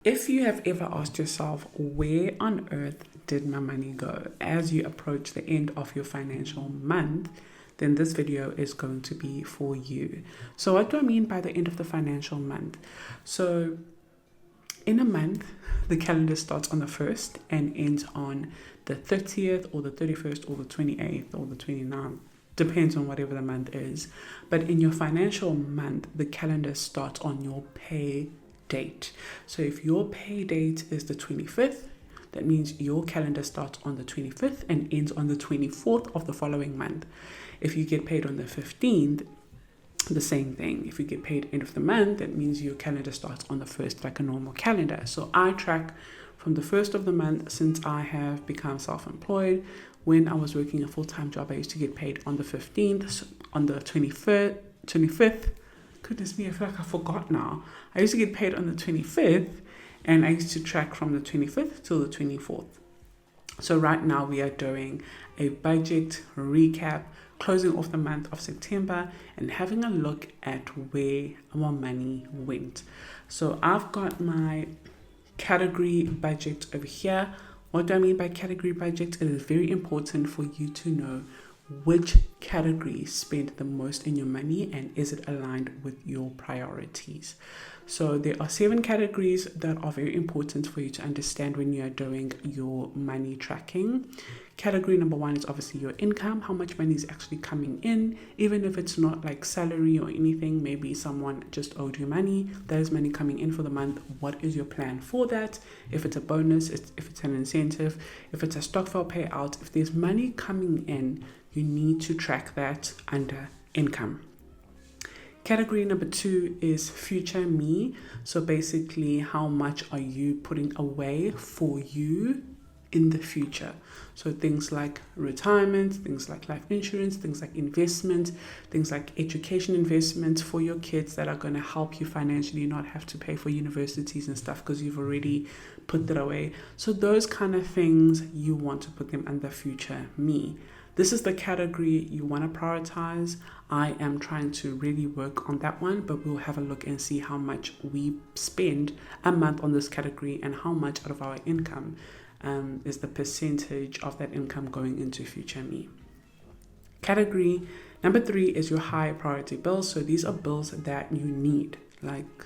If you have ever asked yourself, where on earth did my money go as you approach the end of your financial month, then this video is going to be for you. So what do I mean by the end of the financial month? So in a month, the calendar starts on the 1st and ends on the 30th or the 31st or the 28th or the 29th. Depends on whatever the month is. But in your financial month, the calendar starts on your pay date. So if your pay date is the 25th, that means your calendar starts on the 25th and ends on the 24th of the following month. If you get paid on the 15th, the same thing. If you get paid end of the month, that means your calendar starts on the 1st like a normal calendar. So I track from the 1st of the month since I have become self-employed. When I was working a full-time job, I used to get paid on the 15th, so on the 25th. Goodness me, I feel like I forgot now. I used to get paid on the 25th, and I used to track from the 25th till the 24th. So right now we are doing a budget recap, closing off the month of September and having a look at where our money went. So I've got my category budget over here. What do I mean by category budget? It is very important for you to know which categories spend the most in your money and is it aligned with your priorities. So there are 7 categories that are very important for you to understand when you are doing your money tracking. Category number 1 is obviously your income, how much money is actually coming in, even if it's not like salary or anything. Maybe someone just owed you money, there's money coming in for the month. What is your plan for that? If it's a bonus, if it's an incentive, if it's a stokvel payout, if there's money coming in, you need to track that under income. Category number 2 is future me. So basically, how much are you putting away for you in the future? So things like retirement, things like life insurance, things like investment, things like education investments for your kids that are going to help you financially not have to pay for universities and stuff because you've already put that away. So those kind of things, you want to put them under future me. This is the category you want to prioritize. I am trying to really work on that one, but we'll have a look and see how much we spend a month on this category and how much out of our income is the percentage of that income going into future me. Category number 3 is your high priority bills. So these are bills that you need, like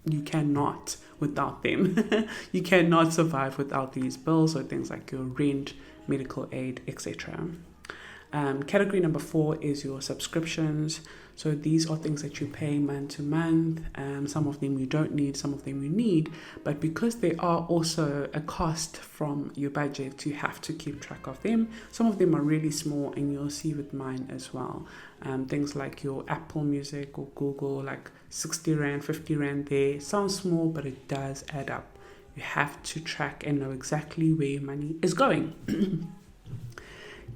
you cannot without them. You cannot survive without these bills. So things like your rent, medical aid, etc. Category number 4 is your subscriptions. So these are things that you pay month to month. Some of them you don't need, some of them you need. But because they are also a cost from your budget, you have to keep track of them. Some of them are really small, and you'll see with mine as well. Things like your Apple Music or Google, like 60 Rand, 50 Rand there. Sounds small, but it does add up. You have to track and know exactly where your money is going.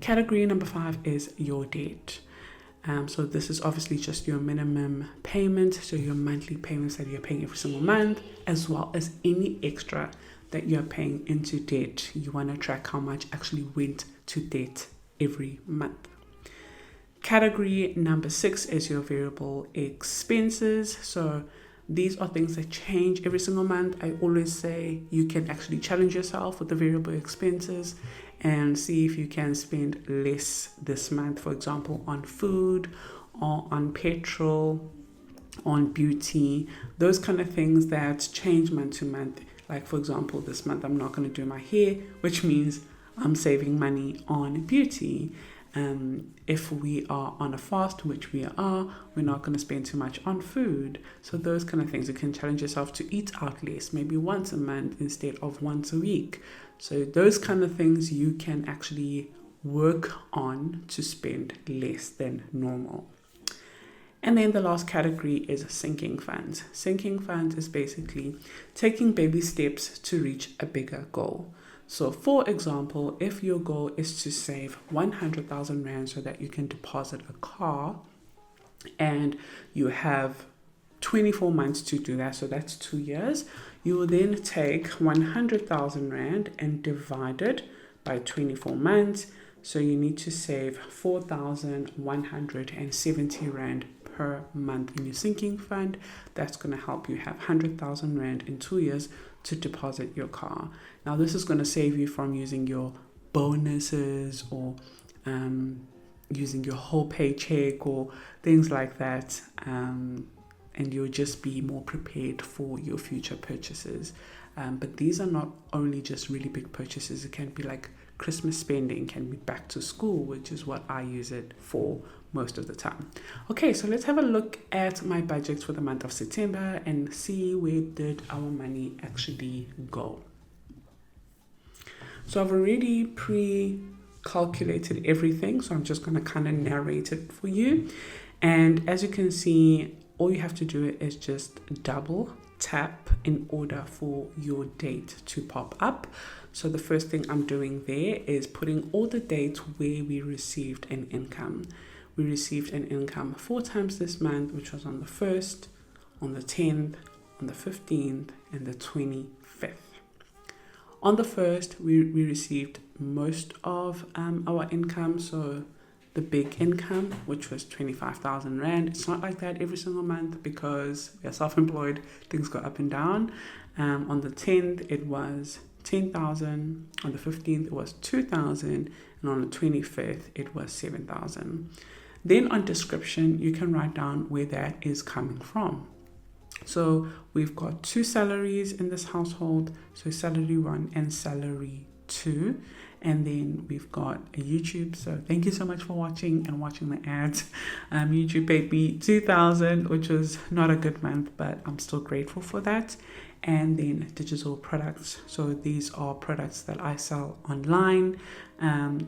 Category number 5 is your debt. So this is obviously just your minimum payment, so your monthly payments that you're paying every single month, as well as any extra that you're paying into debt. You want to track how much actually went to debt every month. Category number 6 is your variable expenses. So these are things that change every single month. I always say you can actually challenge yourself with the variable expenses and see if you can spend less this month, for example, on food or on petrol, on beauty, those kind of things that change month to month. Like, for example, this month I'm not going to do my hair, which means I'm saving money on beauty. If we are on a fast, which we are, we're not going to spend too much on food. So those kind of things, you can challenge yourself to eat out less, maybe once a month instead of once a week. So those kind of things you can actually work on to spend less than normal. And then the last category is sinking funds. Sinking funds is basically taking baby steps to reach a bigger goal. So for example, if your goal is to save 100,000 Rand so that you can deposit a car, and you have 24 months to do that, so that's 2 years, you will then take 100,000 Rand and divide it by 24 months. So you need to save 4,170 Rand per month in your sinking fund. That's going to help you have 100,000 Rand in 2 years to deposit your car. Now, this is going to save you from using your bonuses or using your whole paycheck or things like that. And you'll just be more prepared for your future purchases. But these are not only just really big purchases. It can be like Christmas spending, can be back to school, which is what I use it for most of the time. Okay, so let's have a look at my budgets for the month of September and see where did our money actually go. So I've already pre-calculated everything, so I'm just going to kind of narrate it for you. And as you can see, all you have to do is just double tap in order for your date to pop up. So the first thing I'm doing there is putting all the dates where we received an income. We received an income 4 times this month, which was on the 1st, on the 10th, on the 15th, and the 25th. On the 1st, we received most of our income, so the big income, which was 25,000 Rand. It's not like that every single month because we are self-employed, things go up and down. On the 10th, it was 10,000. On the 15th, it was 2,000. And on the 25th, it was 7,000. Then on description, you can write down where that is coming from. So we've got 2 salaries in this household. So salary 1 and salary 2. And then we've got a YouTube. So thank you so much for watching and watching the ads. YouTube paid me 2,000, which was not a good month, but I'm still grateful for that. And then digital products. So these are products that I sell online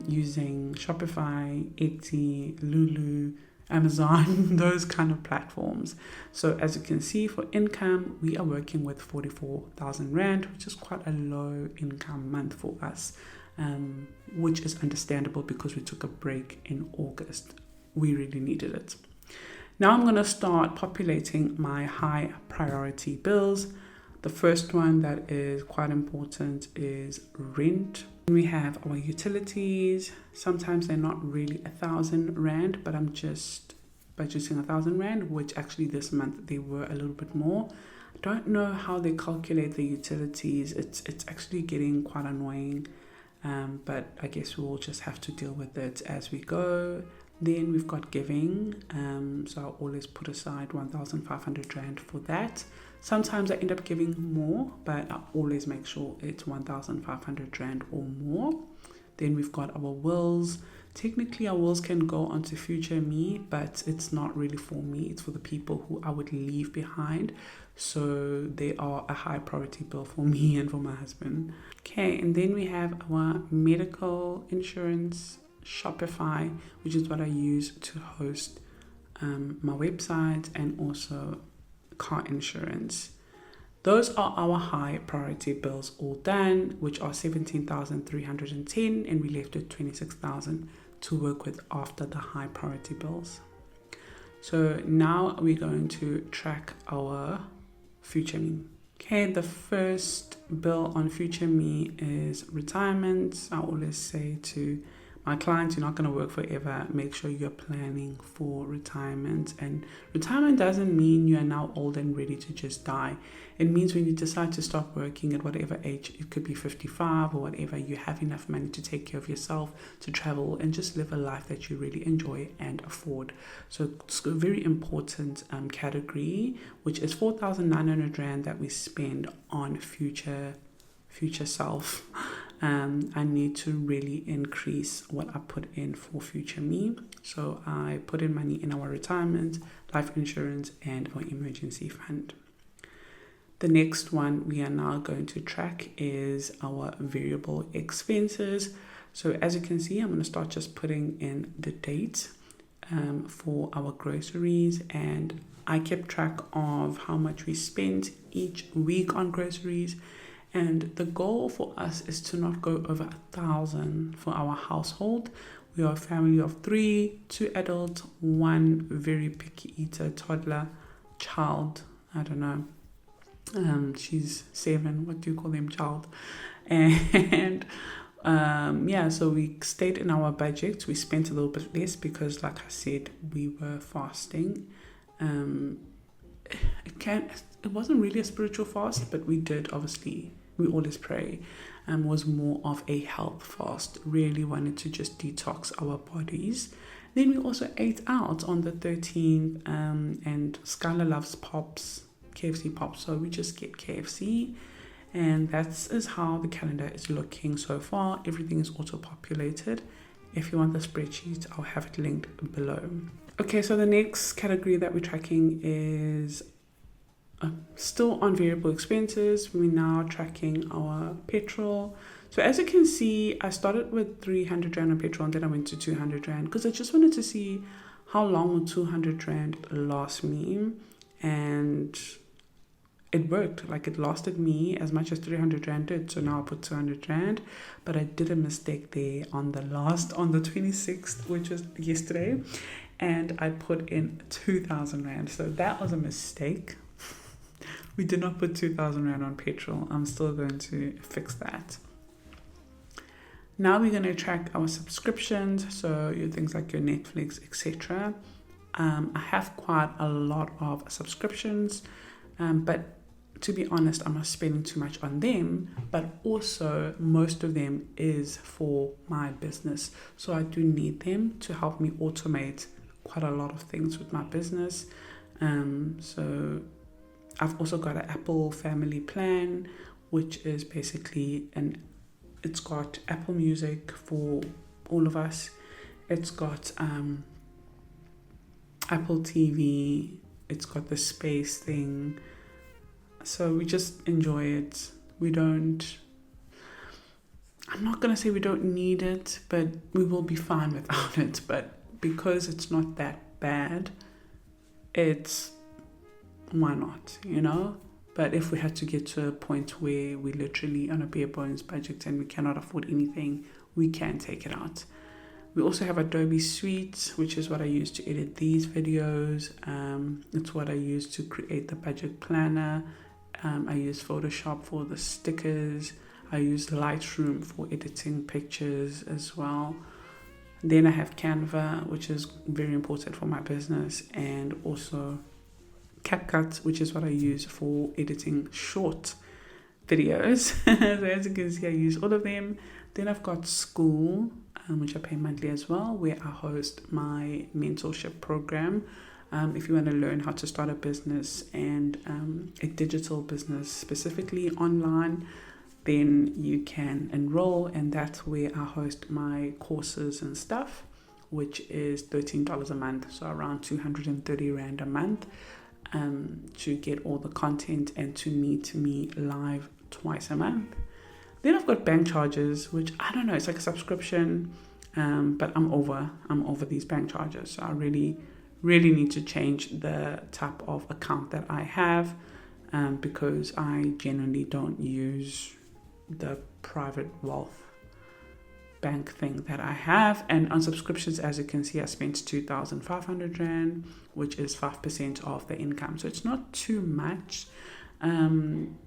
using Shopify, Etsy, Lulu, Amazon, those kind of platforms. So as you can see, for income, we are working with 44,000 Rand, which is quite a low income month for us. Which is understandable because we took a break in August. We really needed it. Now I'm going to start populating my high priority bills. The first one that is quite important is rent. We have our utilities. Sometimes they're not really 1,000 Rand, but I'm just budgeting 1,000 Rand, which actually this month they were a little bit more. I don't know how they calculate the utilities. It's actually getting quite annoying. But I guess we'll just have to deal with it as we go. Then we've got giving. So I'll always put aside 1,500 Rand for that. Sometimes I end up giving more, but I always make sure it's 1,500 Rand or more. Then we've got our wills. Technically, our wills can go onto future me, but it's not really for me. It's for the people who I would leave behind. So they are a high priority bill for me and for my husband. Okay, and then we have our medical insurance, Shopify, which is what I use to host my website, and also car insurance. Those are our high priority bills all done, which are 17,310, and we left with 26,000 to work with after the high priority bills. So now we're going to track our future me. Okay, the first bill on future me is retirement. I always say to my clients, you're not going to work forever. Make sure you're planning for retirement. And retirement doesn't mean you are now old and ready to just die. It means when you decide to stop working at whatever age, it could be 55 or whatever, you have enough money to take care of yourself, to travel and just live a life that you really enjoy and afford. So it's a very important category, which is 4,900 Rand that we spend on future self. I need to really increase what I put in for future me. So I put in money in our retirement, life insurance, and our emergency fund. The next one we are now going to track is our variable expenses. So as you can see, I'm going to start just putting in the date for our groceries, and I kept track of how much we spent each week on groceries. And the goal for us is to not go over 1,000 for our household. We are a family of 3, 2 adults, 1 very picky eater, toddler, child. I don't know. She's 7. What do you call them? Child. And so we stayed in our budget. We spent a little bit less because, like I said, we were fasting. It wasn't really a spiritual fast, but we always pray. Was more of a health fast. Really wanted to just detox our bodies. Then we also ate out on the 13th, and Skylar loves pops, KFC pops, so we just get KFC. And that is how the calendar is looking so far. Everything is auto-populated. If you want the spreadsheet, I'll have it linked below. Okay, so the next category that we're tracking is still on variable expenses. We're now tracking our petrol. So as you can see, I started with 300 Rand on petrol and then I went to 200 Rand because I just wanted to see how long would 200 Rand last me. And it worked. Like, it lasted me as much as 300 Rand did. So now I put 200 Rand. But I did a mistake there on the 26th, which was yesterday. And I put in 2,000 Rand. So that was a mistake. We did not put 2,000 Rand on petrol. I'm still going to fix that. Now we're going to track our subscriptions. So your things like your Netflix, etc. I have quite a lot of subscriptions. But to be honest, I'm not spending too much on them, but also most of them is for my business. So I do need them to help me automate quite a lot of things with my business. So I've also got an Apple family plan, which is basically it's got Apple Music for all of us. It's got Apple TV. It's got the space thing. So we just enjoy it. I'm not going to say we don't need it, but we will be fine without it. But because it's not that bad, why not, But if we had to get to a point where we're literally on a bare bones budget and we cannot afford anything, we can take it out. We also have Adobe Suite, which is what I use to edit these videos. It's what I use to create the budget planner. I use Photoshop for the stickers. I use Lightroom for editing pictures as well. Then I have Canva, which is very important for my business, and also CapCut, which is what I use for editing short videos. So as you can see, I use all of them. Then I've got school, which I pay monthly as well, where I host my mentorship program. If you want to learn how to start a business and a digital business, specifically online, then you can enroll, and that's where I host my courses and stuff, which is $13 a month, so around 230 Rand a month, to get all the content and to meet me live twice a month. Then I've got bank charges, which I don't know, it's like a subscription, but I'm over these bank charges. So I really need to change the type of account that I have, because I generally don't use the private wealth bank thing that I have. And on subscriptions, as you can see, I spent 2,500 Rand, which is 5% of the income. So it's not too much from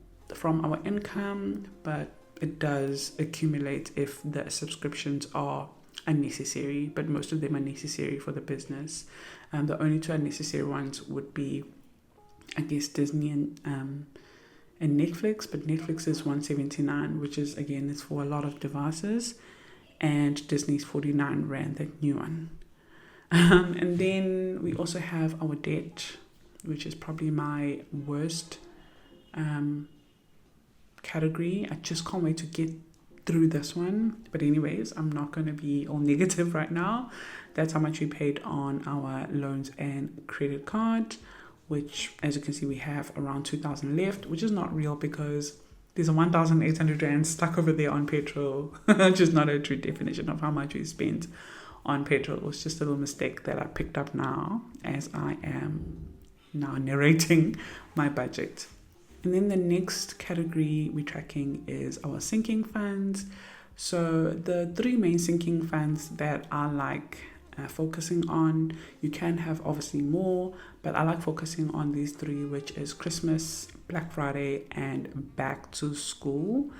our income, but it does accumulate if the subscriptions are unnecessary, but most of them are necessary for the business. The only two unnecessary ones would be, I guess, Disney and Netflix, but Netflix is 179, which is, again, it's for a lot of devices, and Disney's 49 Rand, that new one. And then we also have our debt, which is probably my worst category. I just can't wait to get through this one. But anyways, I'm not going to be all negative right now. That's how much we paid on our loans and credit card, which, as you can see, we have around 2,000 left, which is not real because there's a 1,800 Rand stuck over there on petrol, which is not a true definition of how much we spent on petrol. It was just a little mistake that I picked up now as I am now narrating my budget. And then the next category we're tracking is our sinking funds. So the three main sinking funds that I like focusing on, you can have obviously more, but I like focusing on these three, which is Christmas, Black Friday, and back to school.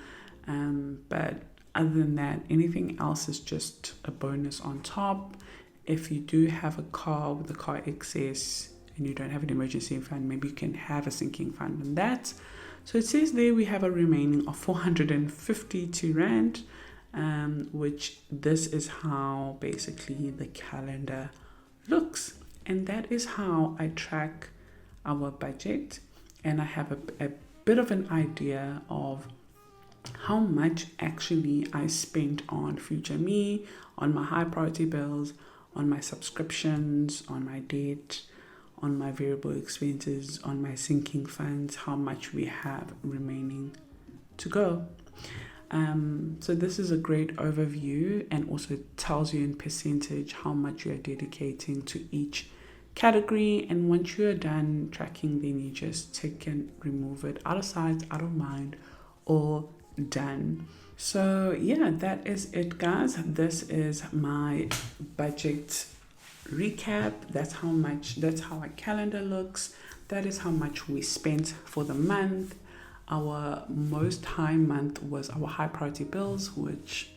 But other than that, anything else is just a bonus on top. If you do have a car with a car excess, and you don't have an emergency fund, maybe you can have a sinking fund on that. So it says there we have a remaining of 452 Rand, which this is how basically the calendar looks. And that is how I track our budget. And I have a bit of an idea of how much actually I spent on Future Me, on my high priority bills, on my subscriptions, on my debt, on my variable expenses, on my sinking funds, how much we have remaining to go. So this is a great overview, and also tells you in percentage how much you are dedicating to each category. And once you are done tracking, then you just tick and remove it out of sight, out of mind, or done. So yeah, that is it, guys. This is my budget recap. That's how our calendar looks. That is how much we spent for the month. Our most high month was our high priority bills, which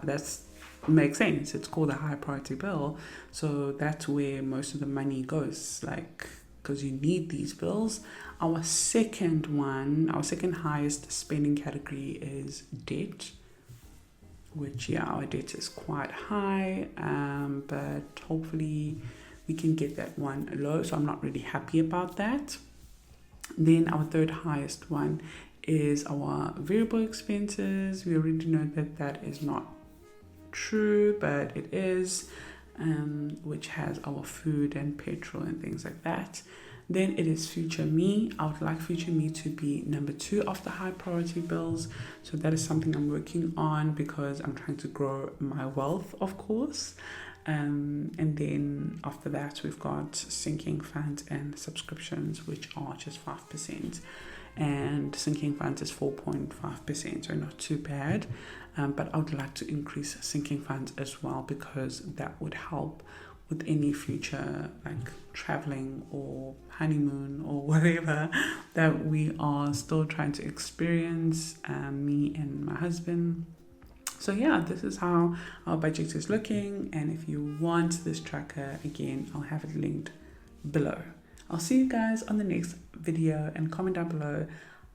that's makes sense. It's called a high priority bill, so that's where most of the money goes, like, because you need these bills. Our second highest spending category is debt, which, yeah, our debt is quite high, but hopefully we can get that one low, so I'm not really happy about that. Then our third highest one is our variable expenses. We already know that that is not true, but it is, which has our food and petrol and things like that. Then it is Future Me. I would like Future Me to be number 2 of the high priority bills. So that is something I'm working on, because I'm trying to grow my wealth, of course. And then after that, we've got sinking funds and subscriptions, which are just 5%. And sinking funds is 4.5%, so not too bad. But I would like to increase sinking funds as well, because that would help with any future, like traveling or honeymoon or whatever that we are still trying to experience, me and my husband. So yeah, this is how our budget is looking. And if you want this tracker, again, I'll have it linked below. I'll see you guys on the next video, and comment down below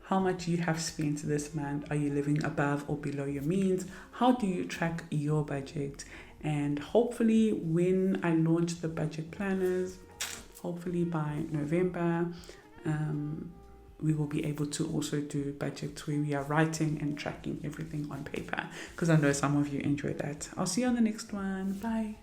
how much you have spent this month. Are you living above or below your means? How do you track your budget? And hopefully when I launch the budget planners, hopefully by November, we will be able to also do budgets where we are writing and tracking everything on paper, because I know some of you enjoy that. I'll see you on the next one. Bye.